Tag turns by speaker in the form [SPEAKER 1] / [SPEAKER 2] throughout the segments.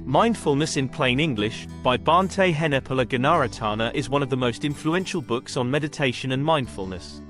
[SPEAKER 1] Mindfulness in Plain English, by Bhante Henepola Gunaratana is one of the most influential books on meditation and mindfulness.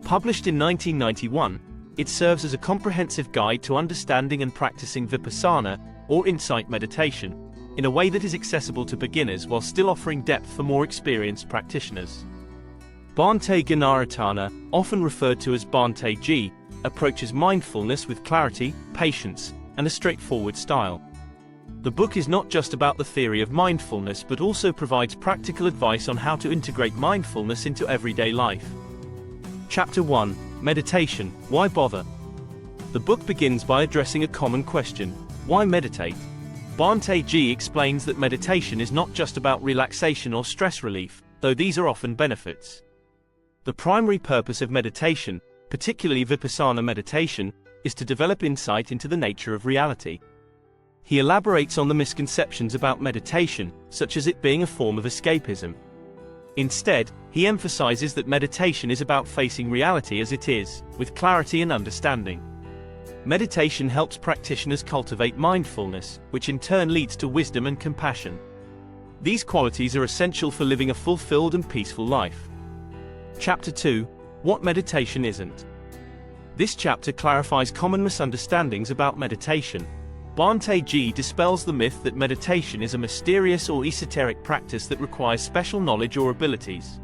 [SPEAKER 1] Published in 1991, it serves as a comprehensive guide to understanding and practicing Vipassana, or insight meditation, in a way that is accessible to beginners while still offering depth for more experienced practitioners. Bhante Gunaratana, often referred to as Bhante G, approaches mindfulness with clarity, patience, and a straightforward style. The book is not just about the theory of mindfulness but also provides practical advice on how to integrate mindfulness into everyday life. Chapter 1. Meditation, Why Bother? The book begins by addressing a common question: why meditate? Bhante G explains that meditation is not just about relaxation or stress relief, though these are often benefits. The primary purpose of meditation, particularly Vipassana meditation, is to develop insight into the nature of reality. He elaborates on the misconceptions about meditation, such as it being a form of escapism. Instead, he emphasizes that meditation is about facing reality as it is, with clarity and understanding. Meditation helps practitioners cultivate mindfulness, which in turn leads to wisdom and compassion. These qualities are essential for living a fulfilled and peaceful life. Chapter 2. What meditation isn't. This chapter clarifies common misunderstandings about meditation. Bhante G dispels the myth that meditation is a mysterious or esoteric practice that requires special knowledge or abilities.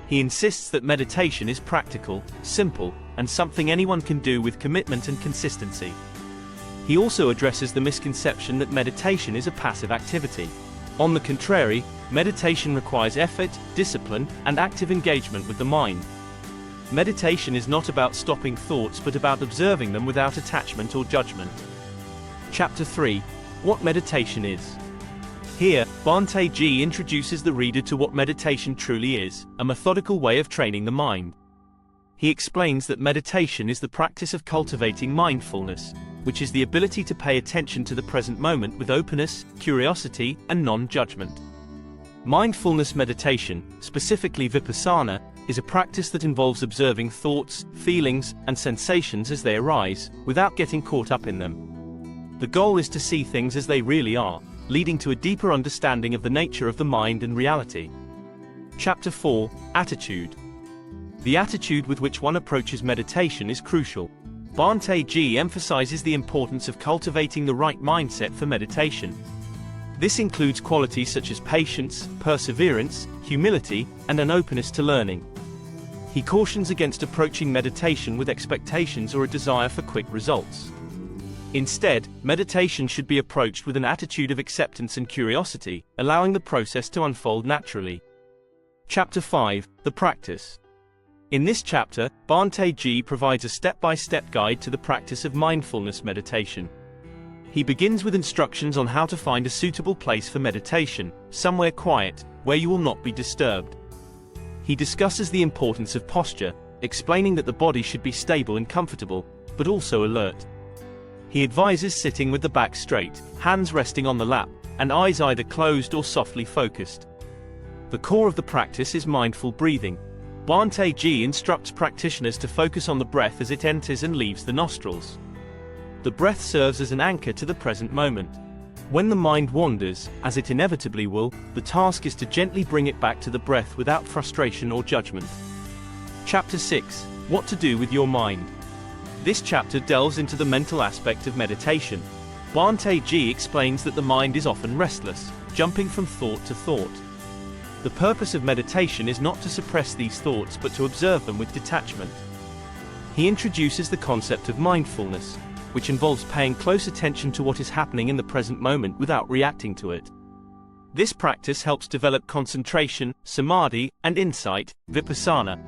[SPEAKER 1] He insists that meditation is practical, simple, and something anyone can do with commitment and consistency. He also addresses the misconception that meditation is a passive activity. On the contrary, meditation requires effort, discipline, and active engagement with the mind. Meditation is not about stopping thoughts but about observing them without attachment or judgment. Chapter 3. What meditation is. Here, Bhante G introduces the reader to what meditation truly is, a methodical way of training the mind. He explains that meditation is the practice of cultivating mindfulness, which is the ability to pay attention to the present moment with openness, curiosity, and non-judgment. Mindfulness meditation, specifically Vipassana, is a practice that involves observing thoughts, feelings, and sensations as they arise, without getting caught up in them. The goal is to see things as they really are, leading to a deeper understanding of the nature of the mind and reality. Chapter 4. Attitude. The attitude with which one approaches meditation is crucial. Bhante G emphasizes the importance of cultivating the right mindset for meditation. This includes qualities such as patience, perseverance, humility, and an openness to learning. He cautions against approaching meditation with expectations or a desire for quick results. Instead, meditation should be approached with an attitude of acceptance and curiosity, allowing the process to unfold naturally. Chapter 5. The Practice. In this chapter, Bhante G provides a step-by-step guide to the practice of mindfulness meditation. He begins with instructions on how to find a suitable place for meditation, somewhere quiet, where you will not be disturbed. He discusses the importance of posture, explaining that the body should be stable and comfortable, but also alert. He advises sitting with the back straight, hands resting on the lap, and eyes either closed or softly focused. The core of the practice is mindful breathing. Bhante G instructs practitioners to focus on the breath as it enters and leaves the nostrils. The breath serves as an anchor to the present moment. When the mind wanders, as it inevitably will, the task is to gently bring it back to the breath without frustration or judgment. Chapter 6. What to do with your mind. This chapter delves into the mental aspect of meditation. Bhante G explains that the mind is often restless, jumping from thought to thought. The purpose of meditation is not to suppress these thoughts but to observe them with detachment. He introduces the concept of mindfulness, which involves paying close attention to what is happening in the present moment without reacting to it. This practice helps develop concentration, samadhi, and insight, vipassana.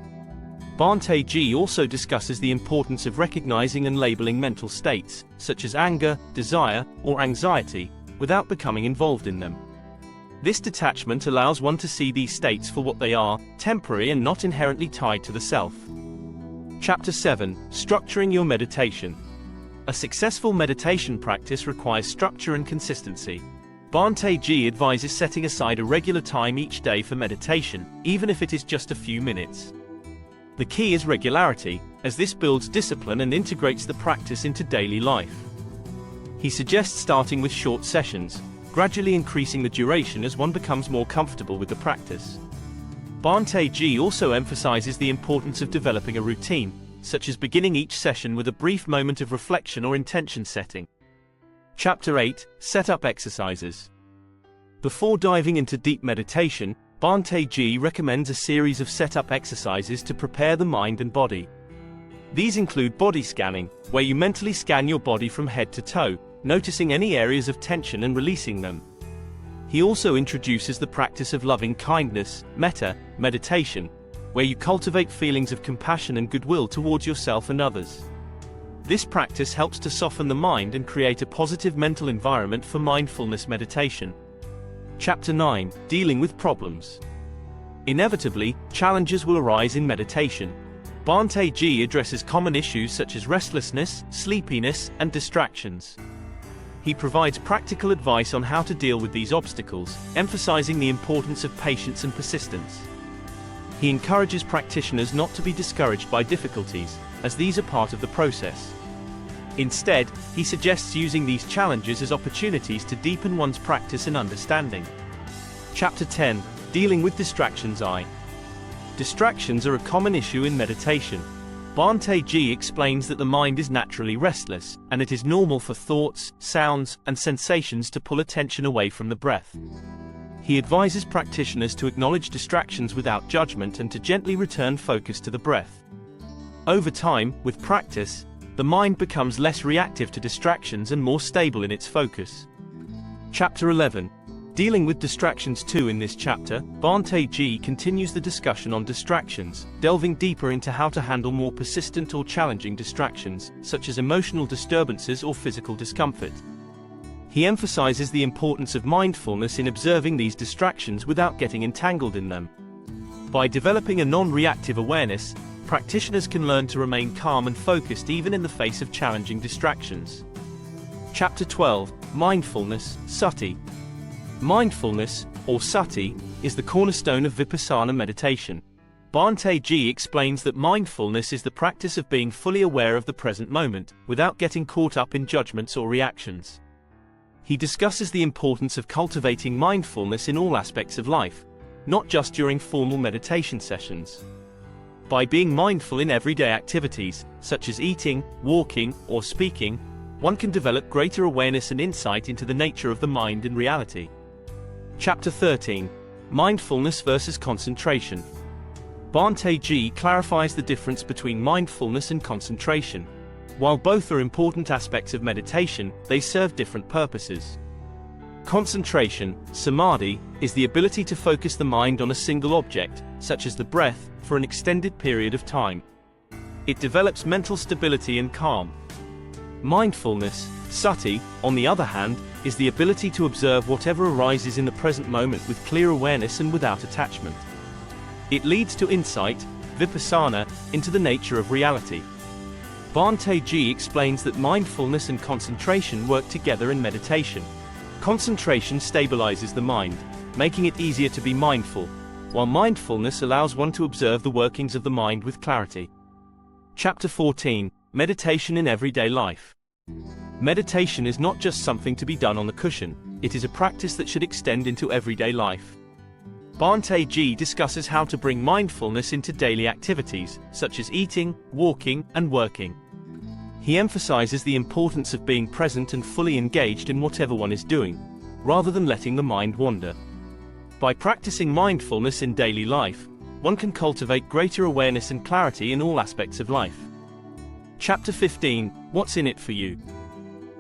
[SPEAKER 1] Bhante G also discusses the importance of recognizing and labeling mental states, such as anger, desire, or anxiety, without becoming involved in them. This detachment allows one to see these states for what they are, temporary and not inherently tied to the self. Chapter 7. Structuring your meditation. A successful meditation practice requires structure and consistency. Bhante G advises setting aside a regular time each day for meditation, even if it is just a few minutes. The key is regularity, as this builds discipline and integrates the practice into daily life. He suggests starting with short sessions, gradually increasing the duration as one becomes more comfortable with the practice. Bhante G also emphasizes the importance of developing a routine, such as beginning each session with a brief moment of reflection or intention setting. Chapter 8: Setup Exercises. Before diving into deep meditation, Bhante G recommends a series of setup exercises to prepare the mind and body. These include body scanning, where you mentally scan your body from head to toe, noticing any areas of tension and releasing them. He also introduces the practice of loving kindness, metta, meditation, where you cultivate feelings of compassion and goodwill towards yourself and others. This practice helps to soften the mind and create a positive mental environment for mindfulness meditation. Chapter 9: Dealing with Problems. Inevitably, challenges will arise in meditation. Bhante G addresses common issues such as restlessness, sleepiness, and distractions. He provides practical advice on how to deal with these obstacles, emphasizing the importance of patience and persistence. He encourages practitioners not to be discouraged by difficulties, as these are part of the process. Instead, he suggests using these challenges as opportunities to deepen one's practice and understanding. Chapter 10: Dealing with Distractions. Distractions are a common issue in meditation. Bhante G explains that the mind is naturally restless, and it is normal for thoughts, sounds, and sensations to pull attention away from the breath. He advises practitioners to acknowledge distractions without judgment and to gently return focus to the breath. Over time, with practice, the mind becomes less reactive to distractions and more stable in its focus. Chapter 11: Dealing with Distractions. In this chapter, Bhante G continues the discussion on distractions, delving deeper into how to handle more persistent or challenging distractions, such as emotional disturbances or physical discomfort. He emphasizes the importance of mindfulness in observing these distractions without getting entangled in them. By developing a non-reactive awareness, practitioners can learn to remain calm and focused even in the face of challenging distractions. Chapter 12: Mindfulness, Sati. Mindfulness, or sati, is the cornerstone of Vipassana meditation. Bhante G explains that mindfulness is the practice of being fully aware of the present moment, without getting caught up in judgments or reactions. He discusses the importance of cultivating mindfulness in all aspects of life, not just during formal meditation sessions. By being mindful in everyday activities, such as eating, walking, or speaking, one can develop greater awareness and insight into the nature of the mind and reality. Chapter 13: Mindfulness versus Concentration. Bhante G clarifies the difference between mindfulness and concentration. While both are important aspects of meditation, they serve different purposes. Concentration, samadhi, is the ability to focus the mind on a single object, such as the breath, for an extended period of time. It develops mental stability and calm. Mindfulness, sati, on the other hand, is the ability to observe whatever arises in the present moment with clear awareness and without attachment. It leads to insight, vipassana, into the nature of reality. Bhante G explains that mindfulness and concentration work together in meditation. Concentration stabilizes the mind, making it easier to be mindful, while mindfulness allows one to observe the workings of the mind with clarity. Chapter 14: Meditation in Everyday Life. Meditation is not just something to be done on the cushion, it is a practice that should extend into everyday life. Bhante G discusses how to bring mindfulness into daily activities, such as eating, walking, and working. He emphasizes the importance of being present and fully engaged in whatever one is doing, rather than letting the mind wander. By practicing mindfulness in daily life, one can cultivate greater awareness and clarity in all aspects of life. Chapter 15: What's in it for you?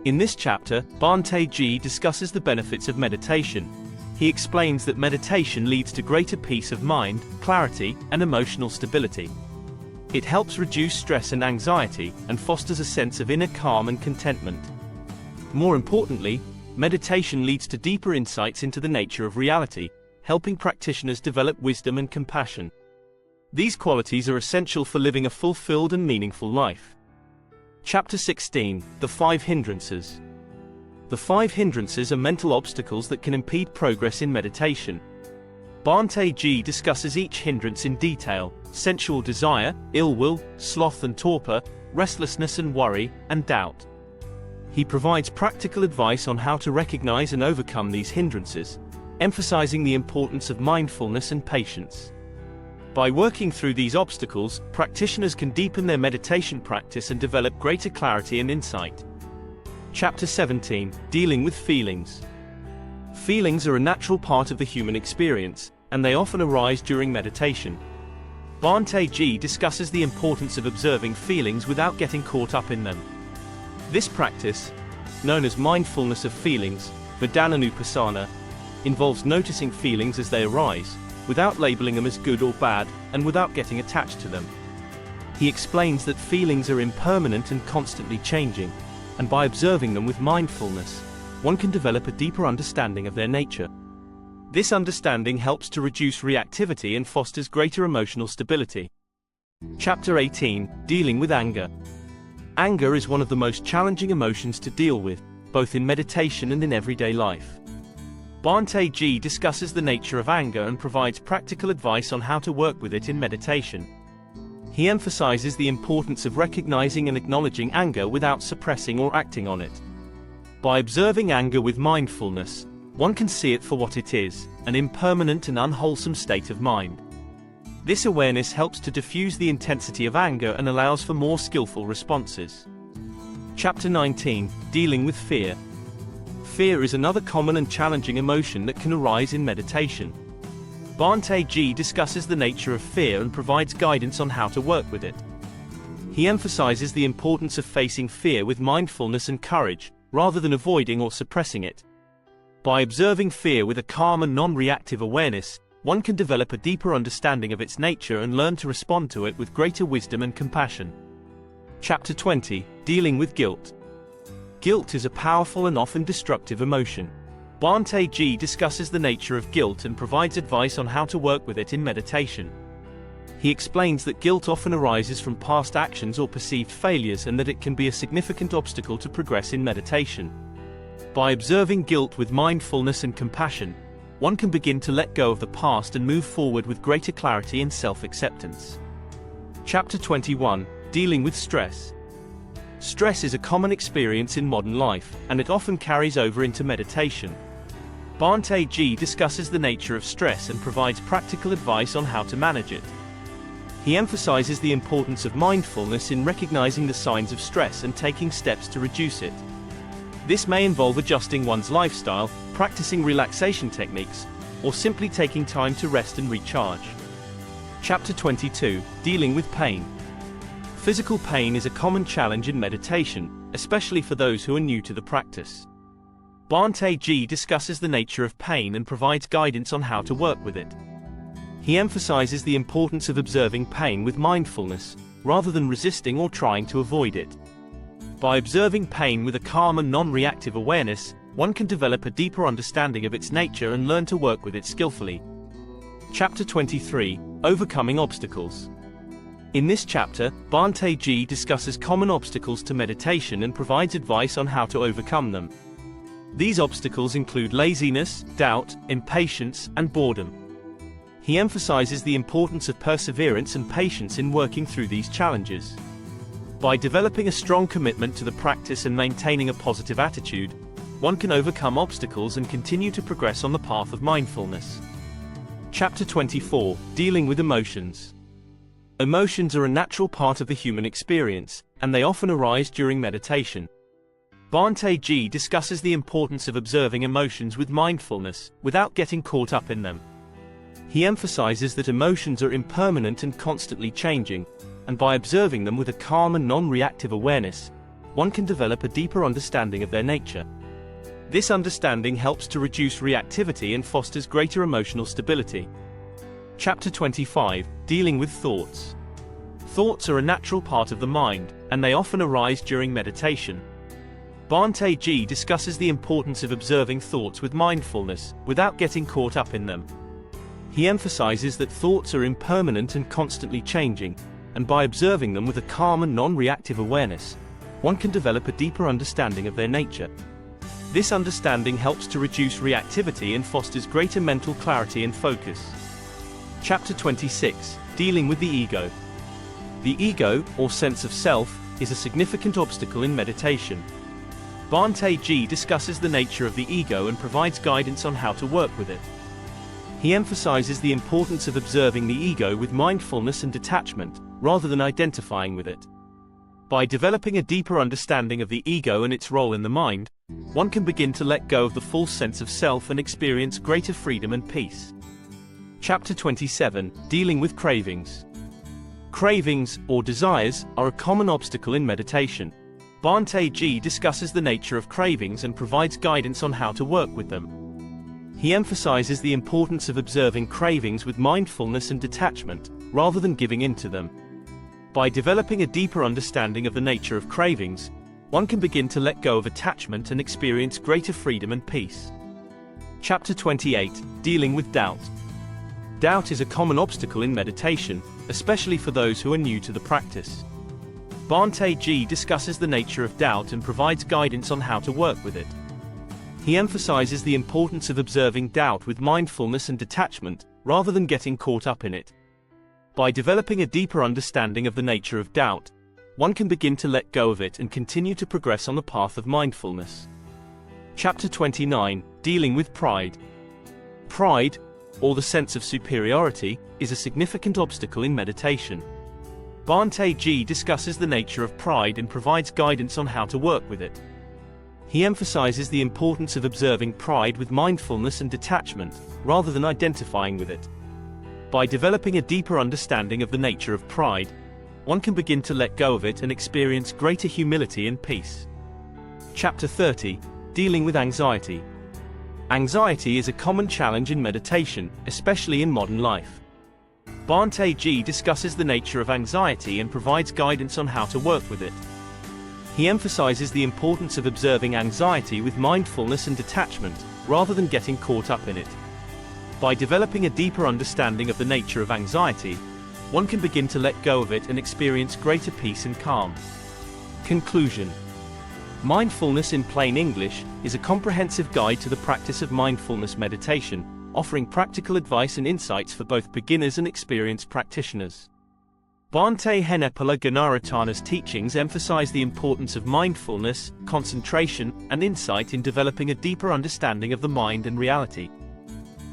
[SPEAKER 1] In this chapter, Bhante G discusses the benefits of meditation. He explains that meditation leads to greater peace of mind, clarity, and emotional stability. It helps reduce stress and anxiety, and fosters a sense of inner calm and contentment. More importantly, meditation leads to deeper insights into the nature of reality, helping practitioners develop wisdom and compassion. These qualities are essential for living a fulfilled and meaningful life. Chapter 16: The 5 Hindrances. The 5 hindrances are mental obstacles that can impede progress in meditation. Bhante G discusses each hindrance in detail: sensual desire, ill will, sloth and torpor, restlessness and worry, and doubt. He provides practical advice on how to recognize and overcome these hindrances, emphasizing the importance of mindfulness and patience. By working through these obstacles, practitioners can deepen their meditation practice and develop greater clarity and insight. Chapter 17, Dealing with Feelings. Feelings are a natural part of the human experience, and they often arise during meditation. Bhante G discusses the importance of observing feelings without getting caught up in them. This practice, known as mindfulness of feelings, Vipassana, involves noticing feelings as they arise, without labeling them as good or bad, and without getting attached to them. He explains that feelings are impermanent and constantly changing, and by observing them with mindfulness, one can develop a deeper understanding of their nature. This understanding helps to reduce reactivity and fosters greater emotional stability. Chapter 18, Dealing with Anger. Anger is one of the most challenging emotions to deal with, both in meditation and in everyday life. Bhante G discusses the nature of anger and provides practical advice on how to work with it in meditation. He emphasizes the importance of recognizing and acknowledging anger without suppressing or acting on it. By observing anger with mindfulness, one can see it for what it is, an impermanent and unwholesome state of mind. This awareness helps to diffuse the intensity of anger and allows for more skillful responses. Chapter 19, Dealing with Fear. Fear is another common and challenging emotion that can arise in meditation. Bhante G discusses the nature of fear and provides guidance on how to work with it. He emphasizes the importance of facing fear with mindfulness and courage, rather than avoiding or suppressing it. By observing fear with a calm and non-reactive awareness, one can develop a deeper understanding of its nature and learn to respond to it with greater wisdom and compassion. Chapter 20, Dealing with Guilt. Guilt is a powerful and often destructive emotion. Bhante G discusses the nature of guilt and provides advice on how to work with it in meditation. He explains that guilt often arises from past actions or perceived failures and that it can be a significant obstacle to progress in meditation. By observing guilt with mindfulness and compassion, one can begin to let go of the past and move forward with greater clarity and self-acceptance. Chapter 21, Dealing with Stress. Stress is a common experience in modern life, and it often carries over into meditation. Bhante G discusses the nature of stress and provides practical advice on how to manage it. He emphasizes the importance of mindfulness in recognizing the signs of stress and taking steps to reduce it. This may involve adjusting one's lifestyle, practicing relaxation techniques, or simply taking time to rest and recharge. Chapter 22, Dealing with Pain. Physical pain is a common challenge in meditation, especially for those who are new to the practice. Bhante G discusses the nature of pain and provides guidance on how to work with it. He emphasizes the importance of observing pain with mindfulness, rather than resisting or trying to avoid it. By observing pain with a calm and non-reactive awareness, one can develop a deeper understanding of its nature and learn to work with it skillfully. Chapter 23, Overcoming Obstacles. In this chapter, Bhante G discusses common obstacles to meditation and provides advice on how to overcome them. These obstacles include laziness, doubt, impatience, and boredom. He emphasizes the importance of perseverance and patience in working through these challenges. By developing a strong commitment to the practice and maintaining a positive attitude, one can overcome obstacles and continue to progress on the path of mindfulness. Chapter 24, Dealing with Emotions. Emotions are a natural part of the human experience, and they often arise during meditation. Bhante G discusses the importance of observing emotions with mindfulness, without getting caught up in them. He emphasizes that emotions are impermanent and constantly changing, and by observing them with a calm and non-reactive awareness, one can develop a deeper understanding of their nature. This understanding helps to reduce reactivity and fosters greater emotional stability. Chapter 25, Dealing with Thoughts. Thoughts are a natural part of the mind, and they often arise during meditation. Bhante G discusses the importance of observing thoughts with mindfulness, without getting caught up in them. He emphasizes that thoughts are impermanent and constantly changing, and by observing them with a calm and non-reactive awareness, one can develop a deeper understanding of their nature. This understanding helps to reduce reactivity and fosters greater mental clarity and focus. Chapter 26, Dealing with the Ego. The ego, or sense of self, is a significant obstacle in meditation. Bhante discusses the nature of the ego and provides guidance on how to work with it. He emphasizes the importance of observing the ego with mindfulness and detachment, rather than identifying with it. By developing a deeper understanding of the ego and its role in the mind, one can begin to let go of the false sense of self and experience greater freedom and peace. Chapter 27, Dealing with Cravings. Cravings, or desires, are a common obstacle in meditation. Bhante discusses the nature of cravings and provides guidance on how to work with them. He emphasizes the importance of observing cravings with mindfulness and detachment, rather than giving in to them. By developing a deeper understanding of the nature of cravings, one can begin to let go of attachment and experience greater freedom and peace. Chapter 28, Dealing with Doubt. Doubt is a common obstacle in meditation, especially for those who are new to the practice. Bhante discusses the nature of doubt and provides guidance on how to work with it. He emphasizes the importance of observing doubt with mindfulness and detachment, rather than getting caught up in it. By developing a deeper understanding of the nature of doubt, one can begin to let go of it and continue to progress on the path of mindfulness. Chapter 29, Dealing with Pride. Pride, or the sense of superiority, is a significant obstacle in meditation. Bhante discusses the nature of pride and provides guidance on how to work with it. He emphasizes the importance of observing pride with mindfulness and detachment, rather than identifying with it. By developing a deeper understanding of the nature of pride, one can begin to let go of it and experience greater humility and peace. Chapter 30, Dealing with Anxiety. Anxiety is a common challenge in meditation, especially in modern life. Bhante discusses the nature of anxiety and provides guidance on how to work with it. He emphasizes the importance of observing anxiety with mindfulness and detachment, rather than getting caught up in it. By developing a deeper understanding of the nature of anxiety, one can begin to let go of it and experience greater peace and calm. Conclusion. Mindfulness in plain English is a comprehensive guide to the practice of mindfulness meditation, offering practical advice and insights for both beginners and experienced practitioners. Bhante Henepola Gunaratana's teachings emphasize the importance of mindfulness, concentration, and insight in developing a deeper understanding of the mind and reality.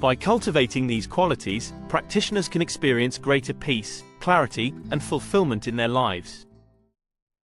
[SPEAKER 1] By cultivating these qualities, practitioners can experience greater peace, clarity, and fulfillment in their lives.